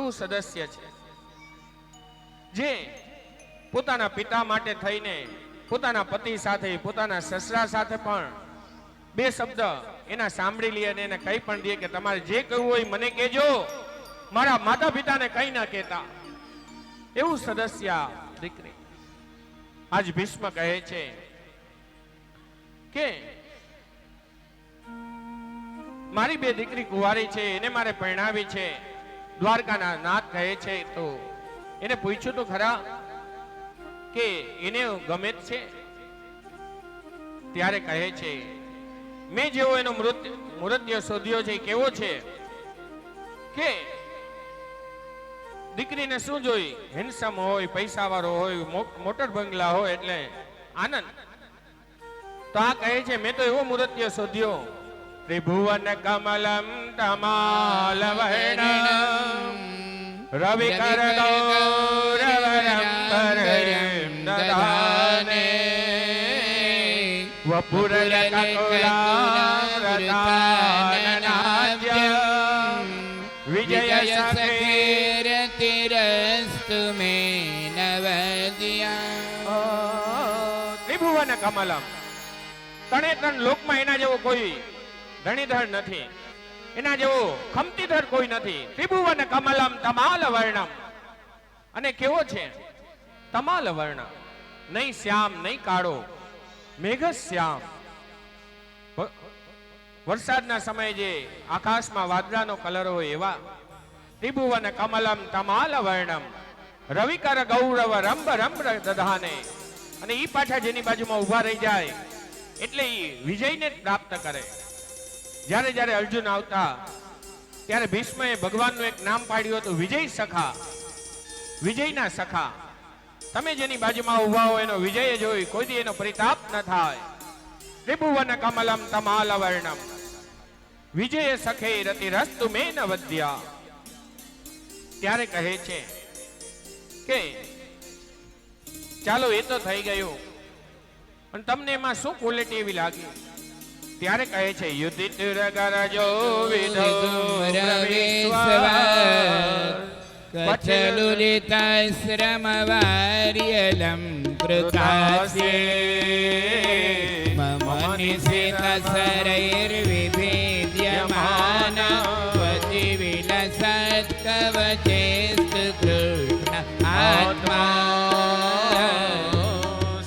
એવું સદસ્ય છે જે પોતાના પિતા માટે થઈને પોતાના પતિ સાથે પોતાના સસરા સાથે પણ બે શબ્દ એના સાંભળી લે અને એને કંઈ પણ દે કે તમારે જે કહેવું હોય મને કહેજો, મારા માતા પિતાને કંઈ ના કહેતા. એવું સદસ્ય દીકરી. આજ ભીષ્મ કહે છે કે મારી બે દીકરી કુંવારી છે, એને મારે પરણાવી છે. દ્વારકાના નાથ કહે છે તો એને પૂછ્યું તો ખરા કે એને ગમે છે? ત્યારે કહે છે મેં જેવો એનો મૃત્યુ શોધ્યો છે કેવો છે કે દીકરીને શું જોઈ, હેન્ડસમ હોય, પૈસાવાળો હોય, મોટર બંગલા હોય એટલે આનંદ. તો આ કહે છે મેં તો એવો મૃત્યુ શોધ્યો, ત્રિભુવન કમલમ તમાલ વર્ણમ રવિકર ગૌરવરંબરમ દદાને વપુરલકુલાવ્રતાનનાદ્ય વિજય સખેરતિરસ્તુ મે નવદ્યા. ત્રિભુવન કમલમ, ત્રણે ત્રણ લોકમાં એના જેવો કોઈ ધણીધર નથી, એના જેવો ખમતીધર કોઈ નથી. ત્રિભુવન કમલમ તમાલ વર્ણમ, અને કેવો છે તમાલ વર્ણ, નહીં શ્યામ નહીં કાળો, મેઘ શ્યામ. વરસાદના સમયે જે આકાશમાં વાદળાનો કલર હોય એવા. ત્રિભુવન કમલમ તમાલ વર્ણમ રવિકર ગૌરવ રંબ રંબ દધાને, અને ઈ પાછા જેની બાજુમાં ઉભા રહી જાય એટલે ઈ વિજયને પ્રાપ્ત કરે. જ્યારે જ્યારે અર્જુન આવતા ત્યારે ભીષ્મએ ભગવાનનું એક નામ પાડ્યું હતું, વિજય સખા, વિજયના સખા. તમે જેની બાજુમાં ઉભા હો એનો વિજય જોઈ કોઈ દી એનો પરિતાપ ન થાય. ત્રિભુવન કમલમ તમાલ વર્ણમ વિજય સખે રતિ રસ્તુ મે ન વદ્યા. ત્યારે કહે છે કે ચાલો એ તો થઈ ગયું, પણ તમને એમાં શું ક્વોલિટી એવી લાગી? ત્યારે કહે છે યુધિષ્ઠિર ગરજો કચલુલિતાશ્રમ વાર્યલમ કૃતાસ્યે મમ નિશિત સરૈર્વિભેદ્યમાન વચિ વિલસત કવચેસ્તુ કૃષ્ણ આત્મા.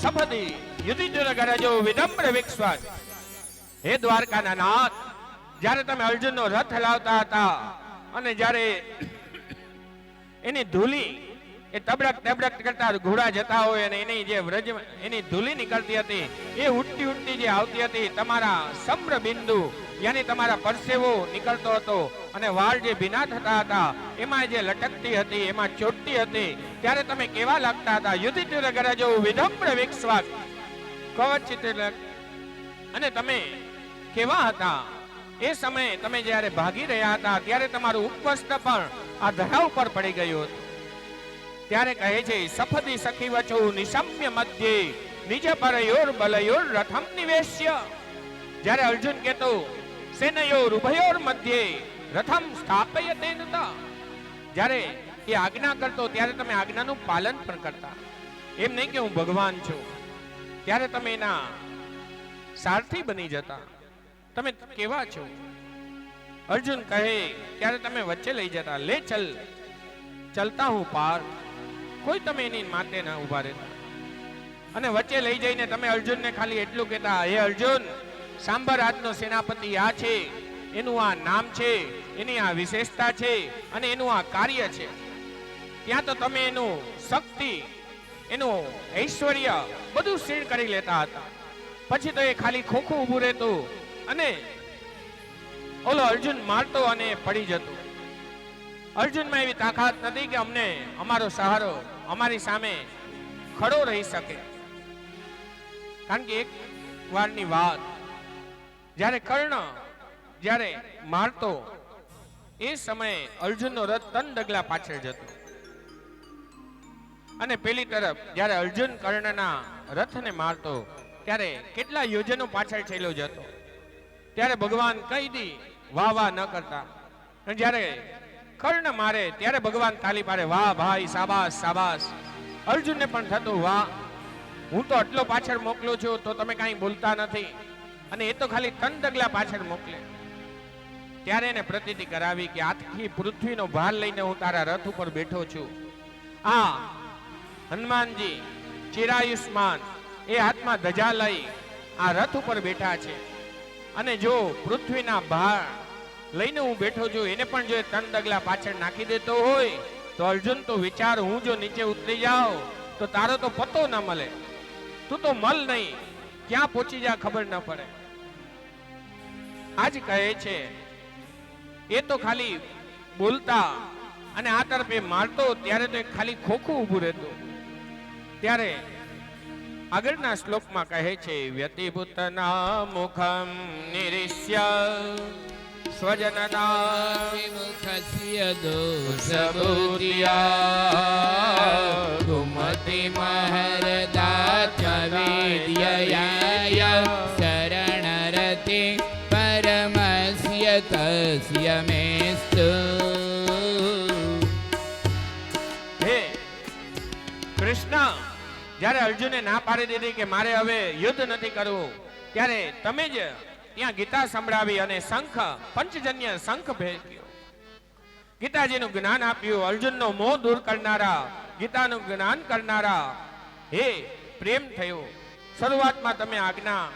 સપદી યુધિષ્ઠિર ગરજો વિદમ્ર વિક્ષ્વાત. હે દ્વારકાના નાથ, જ્યારે તમે અર્જુનનો રથ હલાવતા હતા અને જ્યારે એની ધૂલી એ તબડક તબડક કરતા ઘોડા જતા હોય અને એની જે વ્રજ એની ધૂલી નીકળતી હતી એ ઉડતી ઉડતી જે આવતી હતી, તમારા સમ્ર બિંદુ યાની તમારા પરસેવો નીકળતો હતો અને વાળ જે ભીના થતા હતા એમાં જે લટકતી હતી, એમાં ચોટતી હતી, ત્યારે તમે કેવા લાગતા હતા? યુધિષ્ઠિર ગરજો વિદમ્ર વિક્ષ્વાત કવચિત, અને તમે કેવા હતા? એ સમયે તમે જ્યારે ભાગી રહ્યા હતા ત્યારે તમારું ઉપવસ્ત્ર પણ આ ધરા ઉપર પડી ગયું હતું. ત્યારે કહે છે સફદી સખી વચો નિશમ્ય મધ્યે નિજ પરયોર બલયોર રથમ નિવેશ્ય. જ્યારે અર્જુન કહેતો સેનયોર ઉભયોર મધ્યે રથમ સ્થાપયતે નતા, જ્યારે એ આજ્ઞા કરતો ત્યારે તમે આજ્ઞાનું પાલન પણ કરતા. એમ નહીં કે હું ભગવાન છું, ત્યારે તમે એના સારથી બની જતા. તમે કેવા છો? અર્જુન કહે ત્યારે તમે વચ્ચે લઈ જતા, લે ચલ ચલતા હું પાર. કોઈ તમે એની માતે ના ઉભા રહેતા અને વચ્ચે લઈ જઈને તમે અર્જુનને ખાલી એટલું કહેતા, હે અર્જુન સાંભર આજનો સેનાપતિ આ છે, એનું આ નામ છે, એની આ વિશેષતા છે અને એનું આ કાર્ય છે. ત્યાં તો તમે એનું શક્તિ, એનું ઐશ્વર્ય બધું ક્ષીણ કરી લેતા હતા. પછી તો એ ખાલી ખોખું ઊભું રહેતું અને ઓલો અર્જુન મારતો અને પડી જતો. અર્જુનમાં એવી તાકાત નથી કે અમને અમારો સહારો અમારી સામે ખડો રહી શકે. કારણ કે એક વારની વાત, જ્યારે કર્ણ જ્યારે મારતો એ સમયે અર્જુનનો રથ 3 ડગલા પાછળ જતો અને પેલી તરફ જ્યારે અર્જુન કર્ણના રથને મારતો ત્યારે કેટલા યોજનો પાછળ છેલ્લો જતો. ત્યારે ભગવાન કઈ દી વાહ વાહ ન કરતા. અને જ્યારે કર્ણ મારે ત્યારે ભગવાન તાલી પાડે, વાહ ભાઈ, સાબાસ સાબાસ. અર્જુનને પણ થતું, વાહ, હું તો આટલો પાછળ મોકલું છું તો તમે કાંઈ બોલતા નથી, અને એ તો ખાલી 3 ડગલા પાછળ મોકલે. ત્યારે એને પ્રતીતિ કરાવી કે આખી પૃથ્વીનો ભાર લઈને હું તારા રથ ઉપર બેઠો છું. આ હનુમાનજી ચિરાયુષ્માન એ હાથમાં ધજા લઈ આ રથ ઉપર બેઠા છે, અને જો પૃથ્વીના ભાર લઈને હું બેઠો છું એને પણ જો 3 ડગલા પાછળ નાખી દેતો હોય તો અર્જુન તો વિચાર, હું જો નીચે ઉતરી જાઉં તો તારો તો પતો ના મળે, તું તો મલ નહીં, ક્યાં પહોંચી જા ખબર ન પડે. આજ કહે છે એ તો ખાલી બોલતા અને આ તરફ એ મારતો ત્યારે તો ખાલી ખોખું ઊભું રહેતું. ત્યારે આગળના શ્લોકમાં કહે છે, વ્યતિભૂતના મુખમ નિરીશ્ય સ્વજનના વિમુખસ્ય દોષબુદ્ધ્યા ગુમતિ મહરદાત્મવિદ્યયા શરણરતિ પરમસ્ય તસ્ય મેસ્તુ. હે કૃષ્ણ, જ્યારે અર્જુને ના પાડી દીધી કે મારે હવે યુદ્ધ નથી કરવું, ત્યારે તમે જ ત્યાં ગીતા સંભળાવી અને શંખ, પંચજન્ય શંખ ભેટ્યો, ગીતાજીનું જ્ઞાન આપ્યું. અર્જુનનો મોહ દૂર કરનારા, ગીતાનું જ્ઞાન કરનારા, હે પ્રેમ થયો. શરૂઆતમાં તમે આજ્ઞા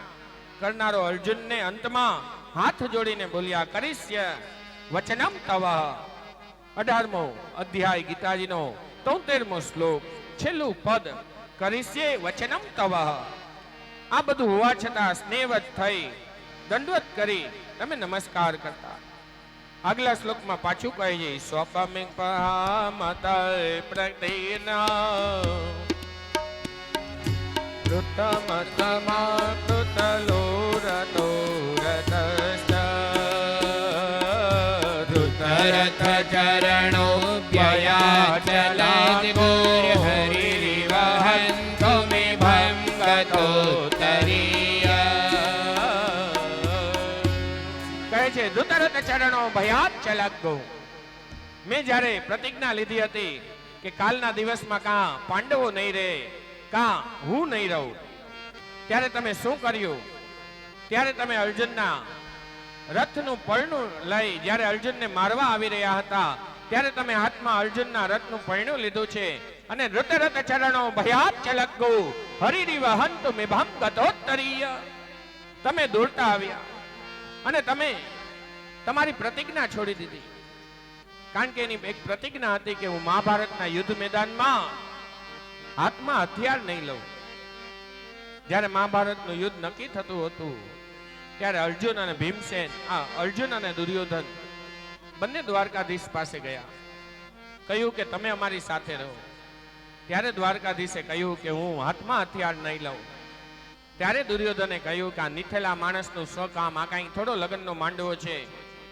કરનારો અર્જુનને અંતમાં હાથ જોડીને બોલ્યા, કરીશ્ય વચનમ તવ. 18મો અધ્યાય ગીતાજીનો 73મો શ્લોક, છેલ્લું પદ, કરીશ્ય વચનમ તવ. આ બધું હોવા છતાં સ્નેહવત થઈ દંડવત કરી તમે નમસ્કાર કરતા. આગલા શ્લોકમાં પાછું કહે છે, સ્વપમિક પહામતય પ્રતિના રથ ચરણો હરિરિવહંતો મે ભંગતો ધૃતરથ ચરણો ભયાત ચલગ્ગો. મેં જ્યારે પ્રતિજ્ઞા લીધી હતી કે કાલના દિવસમાં કાં પાંડવો નહીં રહે, કાં હું નહીં રહું, ત્યારે તમે શું કર્યું? ત્યારે તમે અર્જુનના રથનું પૈણું લઈ, જ્યારે અર્જુનને મારવા આવી રહ્યા હતા ત્યારે તમે હાથમાં અર્જુનના રથનું પૈણું લીધું છે, અને ધૃતરથ ચરણો ભયાત ચલગ્ગો હરિરિવહંતુ મેભં ગતોત્તરીય. તમે દોડતા આવ્યા અને તમે તમારી પ્રતિજ્ઞા છોડી દીધી. કારણ કે એની એક પ્રતિજ્ઞા હતી કે હું મહાભારતના યુદ્ધ મેદાનમાં હાથમાં હથિયાર નહીં લઉં. જ્યારે મહાભારતનું યુદ્ધ નક્કી થતું હતું ત્યારે અર્જુન અને ભીમસેન, અર્જુન અને દુર્યોધન બંને દ્વારકાધીશ પાસે ગયા, કહ્યું કે તમે અમારી સાથે રહો. ત્યારે દ્વારકાધીશે કહ્યું કે હું હાથમાં હથિયાર નહીં લઉં. ત્યારે દુર્યોધને કહ્યું કે આ નિથેલા માણસનું સ્વકામ, આ કાંઈ થોડો લગ્નનો માંડવો છે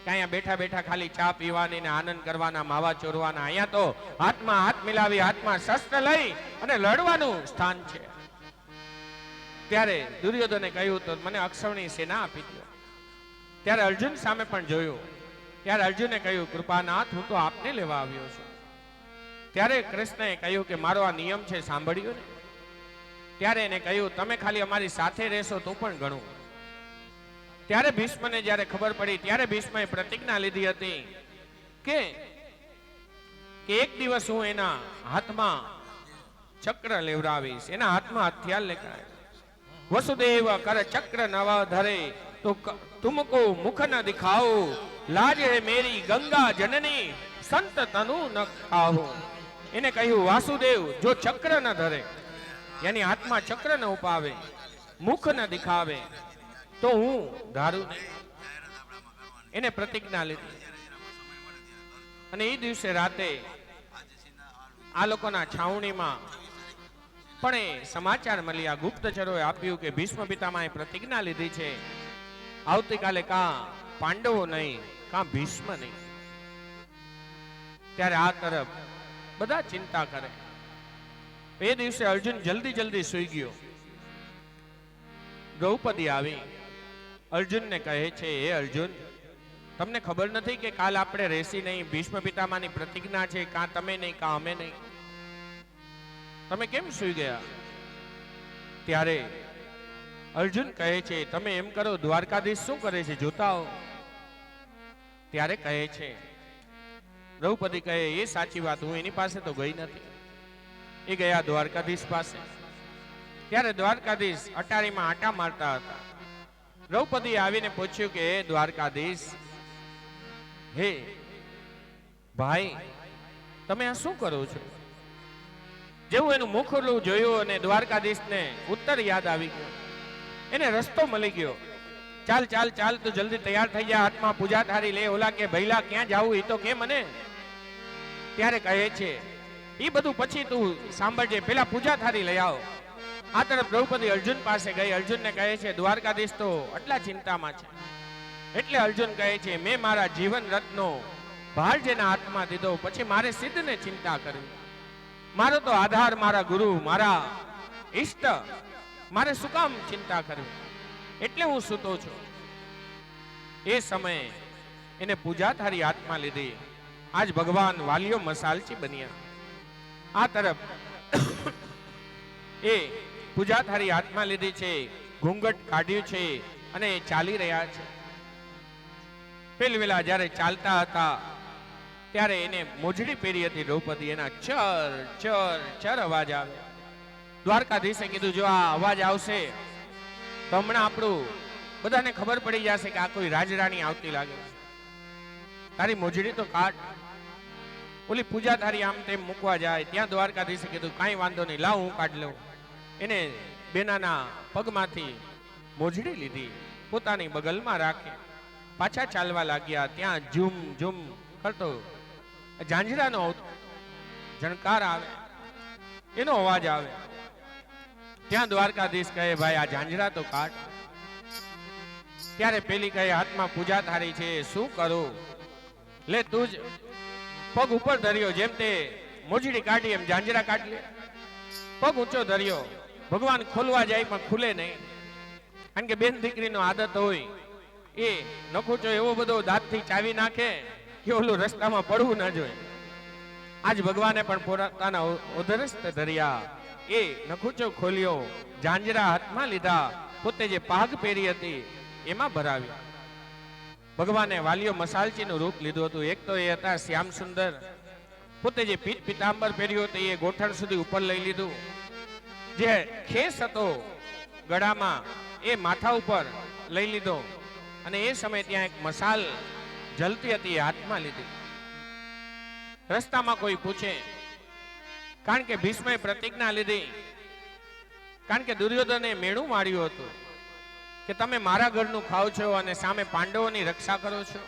કે અહીંયા બેઠા બેઠા ખાલી ચા પીવાની ને આનંદ કરવાના, માવા ચોરવાના. અહીંયા તો હાથમાં હાથ મિલાવી, હાથમાં શસ્ત્ર લઈ અને લડવાનું સ્થાન છે. ત્યારે દુર્યોધને કહ્યું તો મને અક્ષૌણી સેના આપી દો. ત્યારે અર્જુન સામે પણ જોયું. ત્યારે અર્જુને કહ્યું, કૃપાનાથ, હું તો આપને લેવા આવ્યો છું. ત્યારે કૃષ્ણએ કહ્યું કે મારો આ નિયમ છે, સાંભળ્યો ને? ત્યારે એને કહ્યું, તમે ખાલી અમારી સાથે રહેશો તો પણ ઘણું. ત્યારે ભીષ્મને જ્યારે ખબર પડી ત્યારે ભીષ્મએ પ્રતિજ્ઞા લીધી હતી કે એક દિવસ હું એના હાથમાં ચક્ર લેવડાવીશ, એના હાથમાં હથિયાર લેકરાય. વસુદેવ કર ચક્ર નવ ધરે તો તુમકો મુખ ન દિખાઓ, લાજ હે મેરી ગંગા જનની સંત તનુ ન ખાઓ. એને કહ્યું, વાસુદેવ જો ચક્ર ન ધરે, યાની હાથમાં ચક્ર ન ઉપાવે, મુખ ન દિખાવે તો હું ધારું નહીં. એને પ્રતિજ્ઞા લીધી. અને એ દિવસે રાતે આ લોકોના છાવણીમાં પણ એ સમાચાર મળ્યા, ગુપ્તચરોએ આપ્યું કે ભીષ્મ પિતામહે પ્રતિજ્ઞા લીધી છે, આવતીકાલે કાં પાંડવો નહીં કાં ભીષ્મ નહીં. ત્યારે આ તરફ બધા ચિંતા કરે. એ દિવસે અર્જુન જલ્દી સૂઈ ગયો. દ્રૌપદી આવી અર્જુનને કહે છે, હે અર્જુન, તમને ખબર નથી કે કાલ આપણે રહેશી નહીં? ભીષ્મ પિતામહની પ્રતિજ્ઞા છે, કાં તમે નહીં કાં અમે નહીં. તમે કેમ સૂઈ ગયા? ત્યારે અર્જુન કહે છે, તમે એમ કરો, દ્વારકાધીશ શું કરે છે જોતા હો. ત્યારે કહે છે દ્રૌપદી કહે, એ સાચી વાત, હું એની પાસે તો ગઈ નથી. એ ગયા દ્વારકાધીશ પાસે. ત્યારે દ્વારકાધીશ અટારીમાં આટા મારતા હતા. દ્રૌપદી આવીને પૂછ્યું કે હે દ્વારકાધીશ, હે ભાઈ, તમે આ શું કરો છો? જેવું એનું મુખડું જોયું અને દ્વારકાધીશને ઉત્તર યાદ આવી ગયો. એને રસ્તો મળી ગયો. ચાલ ચાલ ચાલ, તું જલ્દી તૈયાર થઈ જા, હાથમાં પૂજા થાળી લે. ઓલા કે ભઈલા ક્યાં જાવું એ તો કે મને. ત્યારે કહે છે, એ બધું પછી તું સાંભળજે, પેલા પૂજા થાળી લઈ આવો. આ તરફ દ્રૌપદી અર્જુન પાસે ગઈ. અર્જુનને કહે છે, દ્વારકાધીશ તો આટલા ચિંતામાં છે. એટલે અર્જુન કહે છે, મેં મારા જીવન રત્નો ભાર જેના હાથમાં દીધો, પછી મારે સિદ્ધને ચિંતા કરવી. મારો તો આધાર મારા ગુરુ, મારા ઈષ્ટ, મારે શું કામ ચિંતા કરવી? એટલે હું સૂતો છું. એ સમયે એને પૂજા થાળી હાથમાં લીધી. આજ ભગવાન વાલિયો મસાલચી બન્યા. આ તરફ એ પૂજા થાળી હાથમાં લીધી છે, ઘૂંઘટ કાઢ્યું છે અને ચાલી રહ્યા છે. પેલવેલા જ્યારે ચાલતા હતા ત્યારે એને મોજડી પહેરી હતી દ્રૌપદી. એના ચર ચર ચર અવાજ આવ્યા. દ્વારકાધીશે કીધું, જો આ અવાજ આવશે તો હમણાં આપણું બધાને ખબર પડી જશે કે આ કોઈ રાજરાણી આવતી લાગે. તારી મોજડી તો કાઢ. ઓલી પૂજા થાળી આમ તેમ મૂકવા જાય ત્યાં દ્વારકાધીશે કીધું, કાંઈ વાંધો નહીં, લાવ હું કાઢ લઉં. એને બેનાના પગમાંથી મોજડી લીધી, પોતાની બગલમાં રાખી પાછા ચાલવા લાગ્યા. ત્યાં ઝૂમ ઝૂમ કરતો ઝાંઝરાનો ઝણકાર આવે, એનો અવાજ આવે. ત્યાં દ્વારકાધીશ કહે, ભાઈ આ ઝાંઝરા તો કાઢ. ત્યારે પેલી કહે, હાથમાં પૂજા થાળી છે, શું કરું? લે તું જ પગ ઉપર ધર્યો, જેમ તે મોજડી કાઢી એમ ઝાંઝરા કાઢ લે. પગ ઊંચો ધર્યો, ભગવાન ખોલવા જાય પણ ખુલે નહીં. કારણ કે બેન દીકરીનો આદત હોય, એ નખુચો એવો બધો દાંતથી ચાવી નાખે કે ઓલું રસ્તામાં પડવું ના જોઈએ. આજ ભગવાને પણ પોતાના ઉધરસ્ત ધર્યા. એ નખુચો ખોલ્યો, ઝાંઝરા હાથમાં લીધા, પોતે જે પાઘ પહેરી હતી એમાં ભરાવ્યા. ભગવાને વાલિયો મસાલચીનું રૂપ લીધું હતું. એક તો એ હતા શ્યામ સુંદર, પોતે જે પીત પીતાંબર પહેર્યું હતું એ ગોઠણ સુધી ઉપર લઈ લીધું. જે ખેસ હતો ગળામાં એ માથા ઉપર લઈ લીધો. અને એ સમયે ત્યાં એક મસાલ જલતી હતી, એ હાથમાં લીધી. રસ્તામાં કોઈ પૂછે, કારણ કે ભીષ્મએ પ્રતિજ્ઞા લીધી, કારણ કે દુર્યોધને મેણું માર્યું હતું કે તમે મારા ઘરનું ખાઓ છો અને સામે પાંડવોની રક્ષા કરો છો.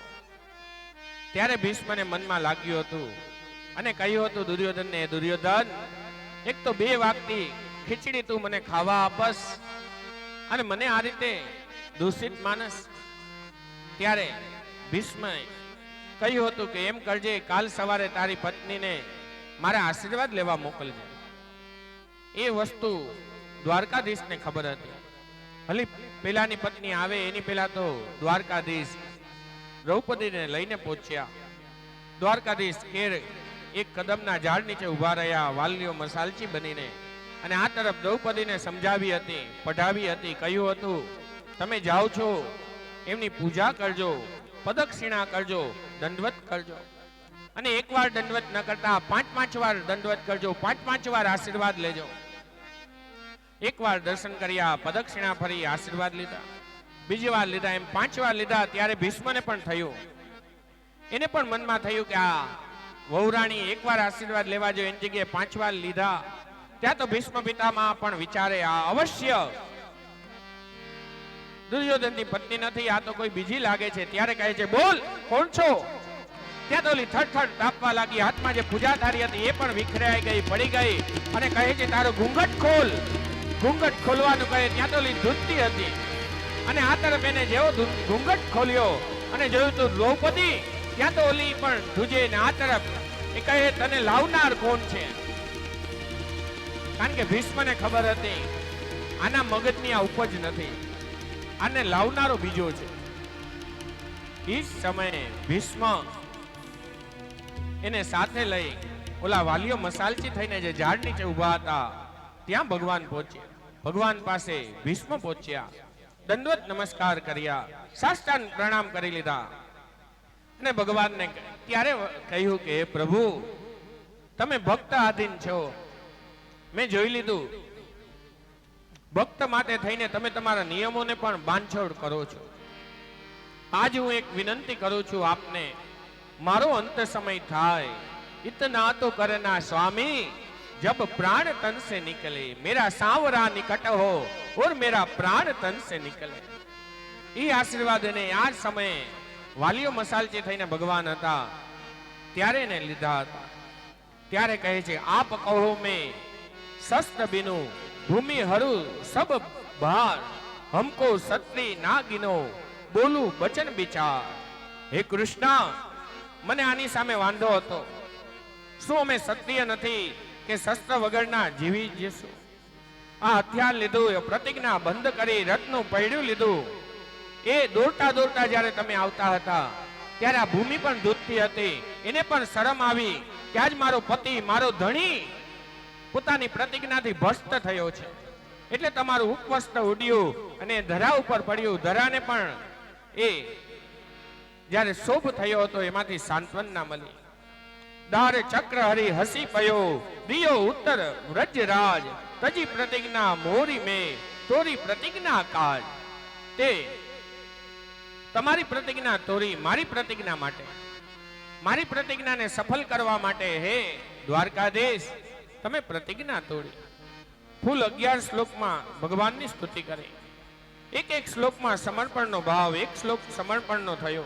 ત્યારે ભીષ્મને મનમાં લાગ્યું હતું અને કહ્યું હતું દુર્યોધનને, દુર્યોધન, એક તો 2 વાગતી ખીચડી તું મને ખાવા આપસ અને મને આ રીતે દૂષિત માનસ. ત્યારે ભીષ્મએ કહ્યું હતું કે એમ કરજે, કાલ સવારે તારી પત્નીને મારા આશીર્વાદ લેવા મોકલજે. એ વસ્તુ દ્વારકાધીશને ખબર હતી. ભલી પેલાની પત્ની આવે એની પેલા તો દ્વારકાધીશ દ્રૌપદીને લઈને પહોંચ્યા. દ્વારકાધીશ કેર એક કદમના ઝાડ નીચે ઉભા રહ્યા, વાલિયો મસાલચી બનીને. અને આ તરફ દ્રૌપદીને સમજાવી હતી, પઢાવી હતી, કહ્યું હતું તમે જાઓ છો એમની પૂજા કરજો, પદક્ષિણા કરજો, દંડવત કરજો. અને એકવાર દંડવત ન કરતા 5-5 વાર દંડવત કરજો, 5-5 વાર આશીર્વાદ લેજો. એકવાર દર્શન કર્યા, પદક્ષિણા ફરી આશીર્વાદ લીધા, બીજી વાર લીધા, એમ 5 વાર લીધા. ત્યારે ભીષ્મને પણ થયું, એને પણ મનમાં થયું કે આ વહુરાણી એકવાર આશીર્વાદ લેવા જોઈએ એની જગ્યાએ 5 વાર લીધા. ત્યાં તો ભીષ્મ પિતામહ પણ વિચારે, આ અવશ્ય દુર્યોધનની પત્ની નથી, આ તો કોઈ બીજી લાગે છે. ત્યારે કહે છે, બોલ કોણ છો? ત્યાં તો ઓલી થરથર તાપવા લાગી. હાથમાં જે પૂજા થાળી હતી એ પણ વિખરાઈ ગઈ, પડી ગઈ. અને કહે છે, તારો ઘૂંઘટ ખોલ. ઘૂંઘટ ખોલવાનું કહે, ત્યાં તો ઓલી ધૂતતી હતી. અને આ તરફ એને જેવો ઘૂંઘટ ખોલ્યો અને જોયું તો દ્રૌપદી, ત્યાં તો ઓલી પણ ધ્રુજે. ને આ તરફ એ કહે, તને લાવનાર કોણ છે? કારણ કે ભીષ્મને ખબર હતી આના મગજની આ ઉપજ નથી, આને લાવનારો બીજો છે. એ સમયે ભીષ્મ એને સાથે લઈ ઓલા વાલીઓ મસાલચી થઈને જે ઝાડ નીચે ઊભા હતા ત્યાં ભગવાન પહોંચ્યા. ભગવાન પાસે ભીષ્મ પહોંચ્યા, દંડવત નમસ્કાર કર્યા, સાષ્ટાંગ પ્રણામ કરી લીધા અને ભગવાનને ત્યારે કહ્યું કે પ્રભુ તમે ભક્ત આધીન છો, મેં જોઈ લીધું ભક્ત માટે થઈને તમે તમારા નિયમોને પણ બાંધછોડ કરો છો. આજ હું એક વિનંતી કરું છું આપને, મારો અંત સમય થાય इतना तो करना स्वामी जब प्राण तन से निकले, मेरा सांवरा निकट हो और मेरा प्राण तन से निकले. એ આશીર્વાદ ને આ સમયે વાલીઓ મસાલચી થઈને ભગવાન હતા ત્યારે ને લીધા હતા. ત્યારે કહે છે આપ કહો મેં શસ્ત્ર બિनु ભૂમિ હરુ સબ ભાર, હમકો સત્રી ના ગિનો બોલું બચન વિચાર. હે કૃષ્ણ, મને આની સામે વાંધો હતો. શું અમે ક્ષત્રિય નથી કે શસ્ત્ર વગરના જીવી જશું? આ હથિયાર લીધું, પ્રતિજ્ઞા બંધ કરી, રથનું પૈડું લીધું. એ દોડતા દોડતા જ્યારે તમે આવતા હતા ત્યારે આ ભૂમિ પણ દૂધતી હતી, એને પણ શરમ આવી કે આજ મારો પતિ, મારો ધણી પોતાની પ્રતિજ્ઞાથી ભ્રષ્ટ થયો છે, એટલે તમારું ઉપવસ્ત્ર ઉડ્યું અને ધરા ઉપર પડ્યું. ધરાને પણ એ જ્યારે શોભ થયો હતો એમાંથી સાંત્વના મળી. દાર ચક્ર હરી હસી પયો, દિયો ઉત્તર વ્રજરાજ, તજી પ્રતિજ્ઞા મોરી મેં તોરી પ્રતિજ્ઞા કાજ. તે તમારી પ્રતિજ્ઞા તોરી મારી પ્રતિજ્ઞા માટે, મારી પ્રતિજ્ઞાને સફળ કરવા માટે હે દ્વારકાધીશ તમે પ્રતિજ્ઞા તોડી. ફૂલ 11 શ્લોકમાં ભગવાનની સ્તુતિ કરી. એક એક શ્લોકમાં સમર્પણનો ભાવ, એક શ્લોક સમર્પણનો થયો.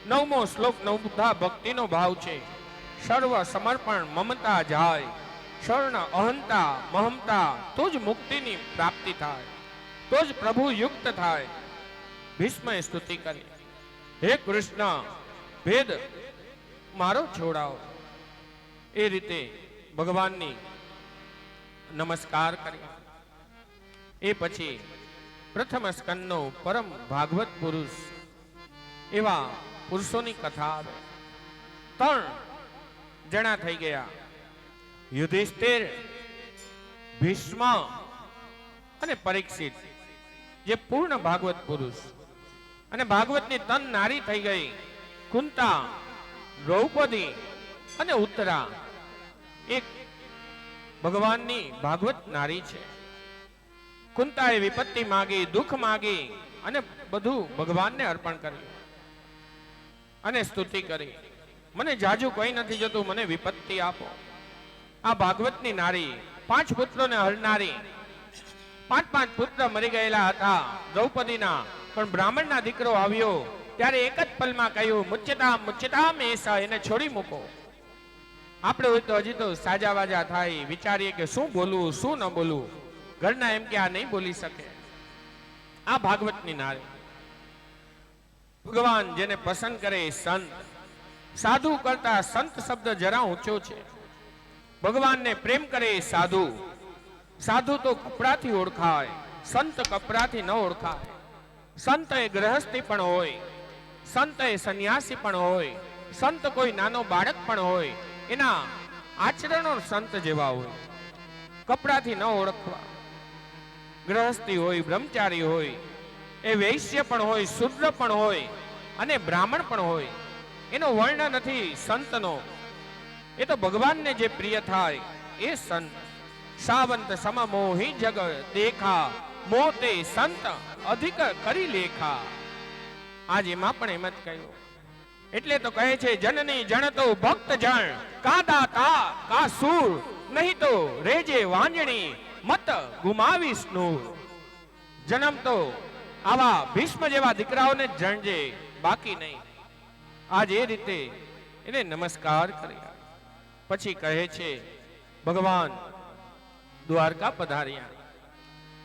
9મો શ્લોક નવધા ભક્તિનો ભાવ છે. સર્વ સમર્પણ મમતા જાય, શરણ અહંતા મહમતા, તો જ મુક્તિની પ્રાપ્તિ થાય, તો જ પ્રભુ યુક્ત થાય. ભીષ્મએ સ્તુતિ કરી, હે કૃષ્ણ ભેદ મારો છોડાવો. એ રીતે ભગવાનની નમસ્કાર કર્યા. એ પછી પ્રથમ સ્કંદનો પરમ ભાગવત પુરુષ એવા પુરુષોની કથા આવે. 3 જણા થઈ ગયા, યુધિષ્ઠિર, ભીષ્મ અને પરીક્ષિત, જે પૂર્ણ ભાગવત પુરુષ. અને ભાગવતની તન નારી થઈ ગઈ કુંતા, દ્રૌપદી અને ઉત્તરા. એક ભગવાનની ભાગવત નારી છે. કુંતાએ વિપત્તિ માગી, દુઃખ માગી અને બધું ભગવાનને અર્પણ કર્યું અને સ્તુતિ કરી. મને જાજુ કોઈ નથી જતું, મને વિપત્તિ આપો. આ ભાગવતની નારી 5 પુત્રોને હરનારી. 5 પુત્ર મરી ગયેલા હતા દ્રૌપદીના, પણ બ્રાહ્મણના દીકરો આવ્યો ત્યારે એક જ પલમાં કહ્યું મુચ્યતામ મુચ્યતામ એસા, એને છોડી મૂકો. આપણે હોય તો હજી તો સાજા વાજા થાય, વિચારીએ કે શું બોલવું શું ન બોલવું. ઘરના એમ કે આ નહીં બોલી શકે. આ ભાગવતની નારી. ભગવાન જેને પસંદ કરે સંત, સાધુ કરતા સંત શબ્દ જરા ઊંચો છે. ભગવાનને પ્રેમ કરે સાધુ. સાધુ તો કપડાથી ઓળખાય, સંત કપડાથી ન ઓળખાય. સંત એ ગ્રહસ્થી પણ હોય, સંત એ સંન્યાસી પણ હોય, સંત કોઈ નાનો બાળક પણ હોય. એના આચરણો સંત જેવા હોય. કપડાથી ન ઓળખવા. ગ્રહસ્થી હોય, બ્રહ્મચારી હોય, એ વૈશ્ય પણ હોય, શુદ્ર પણ હોય અને બ્રાહ્મણ પણ હોય. એનો વર્ણ નથી સંતનો. એ તો ભગવાનને જે પ્રિય થાય એ સંત. સાવંત સમમોહી જગ દેખા, મોતે સંત અધિક કરી લેખા. આજ એમાં પણ એમ જ કહ્યું. એટલે તો કહે છે જનની જણતો ભક્ત જણ, કા દાતા કા સૂર, નહીં તો રેજે વાંજણી મત ગુમાવીશ નૂર. જન્મ તો આવા ભીષ્મ જેવા દીકરાઓને જ જણજે, બાકી નહીં. આજ એ રીતે એને નમસ્કાર કર્યા. પછી કહે છે ભગવાન દ્વારકા પધાર્યા.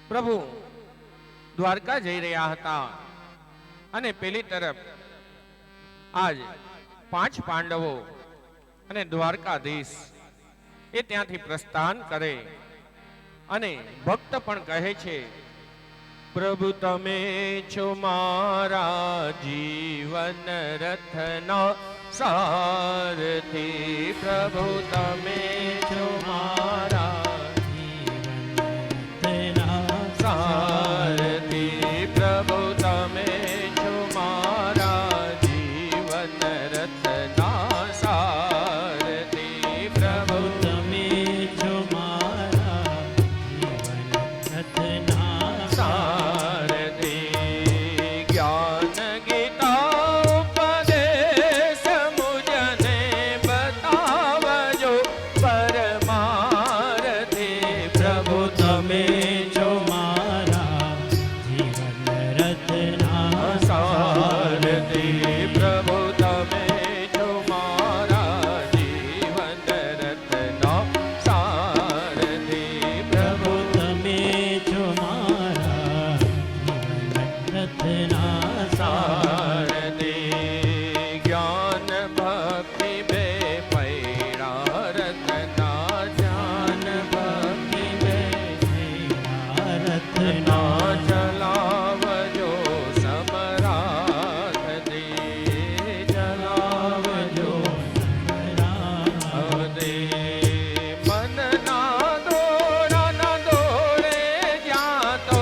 પ્રભુ દ્વારકા જઈ રહ્યા હતા અને પેલી તરફ આજ 5 પાંડવો અને દ્વારકાધીશ એ ત્યાંથી પ્રસ્થાન કરે. અને ભક્ત પણ કહે છે પ્રભુ તમે છો મારા જીવન રથના સારથી. પ્રભુ તમે છો મારા સારથી. પ્રભુ તમે છો મારા જીવન રથના સારથી. પ્રભુ તમે છો મારા જીવન રથના સારથી. જ્ઞાન ગીતા ઉપદેશ મુજને બતાવજો પરમારથી. પ્રભુ તમે છો મારા જીવન રથના સારથી. પ્રભુ તમે છો મારા જીવન રથના સારથી. પ્રભુ પ્રભુ તમે છો મારા જીવન રથના સારથી. જ્ઞાન ભક્તિ બે પૈડા રથના જ્ઞાન ભક્તિ બે રથના ચલાવજો સમરાથથી. ચલાવજો હૃદય મનના દોરાના દોડે જ્યાં તો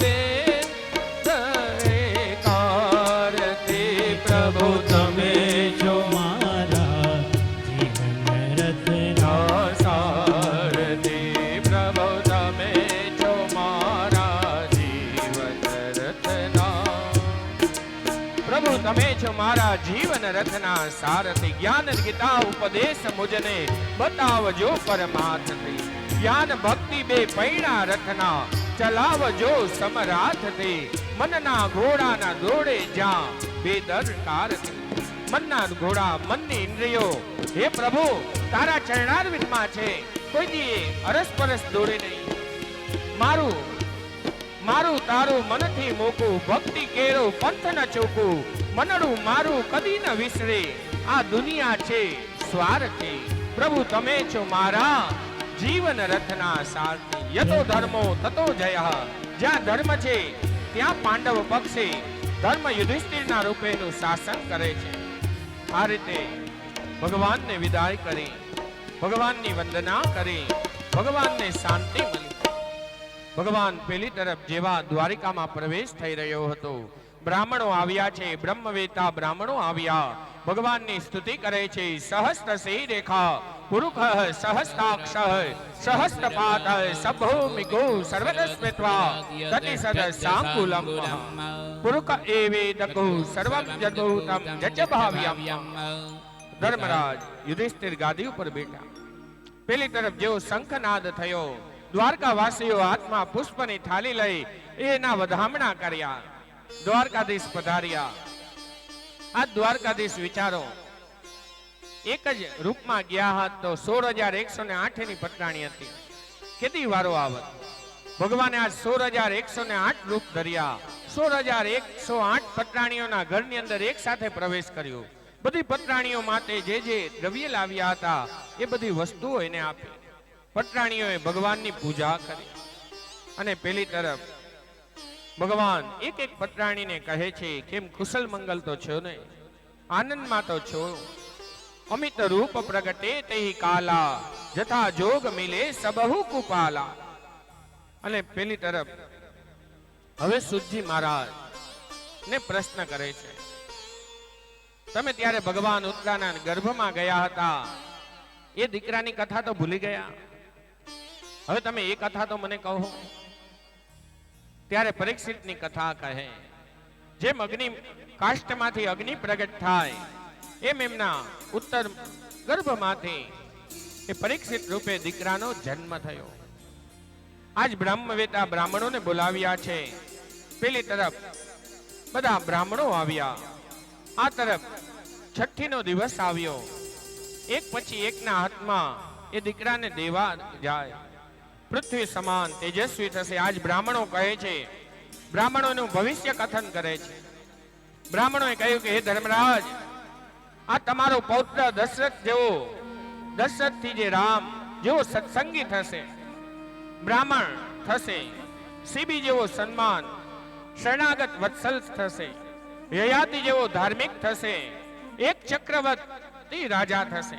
બેન દરેકારથી. પ્રભુ તમે છો મારા જીવન રથના સારથી. પ્રભુ તમે છો મારા જીવન રથના. પ્રભુ તમે છો મારા જીવન રથના સારથી. જ્ઞાન ગીતા ઉપદેશ મુજને બતાવજો પરમાર્થથી. જ્ઞાન ભક્તિ બે પૈડા રથના ચલાવજો સમરાથથી. મનના ઘોડાના દોડે જ્યાં બેદરકારથી. મનના ઘોડા મનની ઇન્દ્રિયો હે પ્રભુ તારા ચરણારવિંદમાં છે. કોઈ દી અરસપરસ દોડે નહીં. મારું મારું તારું મનથી મોકું ભક્તિ કેરો પંથ ન ચૂકું. મનડું મારું કદી ન વિસરે આ દુનિયા છે સ્વાર્થી. પ્રભુ તમે છો મારા જીવન રથના સારથી. યતો ધર્મો તતો જય. જ્યાં ધર્મ છે ત્યાં પાંડવ પક્ષે ધર્મ યુધિષ્ઠિરના રૂપેનું શાસન કરે છે. આ રીતે ભગવાનને વિદાય કરી ભગવાનની વંદના કરી ભગવાનને શાંતિ મળી. ભગવાન પેલી તરફ જેવા દ્વારિકામાં પ્રવેશ થઈ રહ્યો હતો બ્રાહ્મણો આવ્યા છે. બ્રહ્મવેતા બ્રાહ્મણો આવ્યા ભગવાનની સ્તુતિ કરે છે. સહસ્ત્ર સે રેખા પુરુષ સહસ્તાક્ષ સહસ્તપાદ સભૌમિકો સર્વદસ્મિત્વા તતિસદ સાંકુલમ પુરુષ એવેદકો સર્વં જદભૂતમ જચ ભાવ્યમ. ધર્મરાજ યુધિષ્ઠિર ગાદી ઉપર બેઠા. પેલી તરફ જેવો શંખનાદ થયો દ્વારકાવાસીઓ હાથમાં પુષ્પની થાળી લઈ એના વધામણા કર્યા. દ્વારકાધીશ પધાર્યા. આ દ્વારકાધીશ વિચારો એક જ રૂપમાં ગયા હતા તો 16,108 ની પટરાણી હતી. કેટલી વારો આવત. ભગવાને આ 16,108 રૂપ ધર્યા. 16,108 પટરાણીઓના ઘરની અંદર એક સાથે પ્રવેશ કર્યો. બધી પટરાણીઓ માટે જે જે દ્રવ્ય લાવ્યા હતા એ બધી વસ્તુઓ એને આપી. પટરાણીઓએ ભગવાનની પૂજા કરી. અને પેલી તરફ ભગવાન એક એક પટરાણીને કહે છે કેમ કુશલ મંગલ તો છો ને, આનંદમાં તો છો. અમિત રૂપ પ્રગટે તેહી કાલા જથા જોગ મિલે સબહુ કુપાલા. અને પેલી તરફ હવે સુજી મહારાજ ને પ્રશ્ન કરે છે તમે ત્યારે ભગવાન ઉત્તરાના ગર્ભમાં ગયા હતા એ દીકરાની કથા તો ભૂલી ગયા. હવે તમે એ કથા તો મને કહો. ત્યારે પરીક્ષિતની કથા કહે જેમ અગ્નિ કાષ્ટમાંથી અગ્નિ પ્રગટ થાય એમ એમના ઉત્તર ગર્ભમાંથી એ પરીક્ષિત રૂપે દીકરાનો જન્મ થયો. આજ બ્રહ્મવેતા બ્રાહ્મણોને બોલાવ્યા છે. પેલી તરફ બધા બ્રાહ્મણો આવ્યા. આ તરફ છઠ્ઠીનો દિવસ આવ્યો. એક પછી એકના હાથમાં એ દીકરાને દેવા જાય. પૃથ્વી સમાન તેજસ્વી થશે. આજ બ્રાહ્મણો કહે છે, બ્રાહ્મણોનું ભવિષ્ય કથન કરે છે. બ્રાહ્મણોએ કહ્યું કે હે ધર્મરાજ, આ તમારો પૌત્ર દશરથ જેવો, દશરથથી જે રામ જેવો સત્સંગી થશે, બ્રાહ્મણ થશે, સીબી જેવો સન્માન શરણાગત વત્સલ થશે, યયાતિ જેવો ધાર્મિક થશે, એક ચક્રવર્તી રાજા થશે.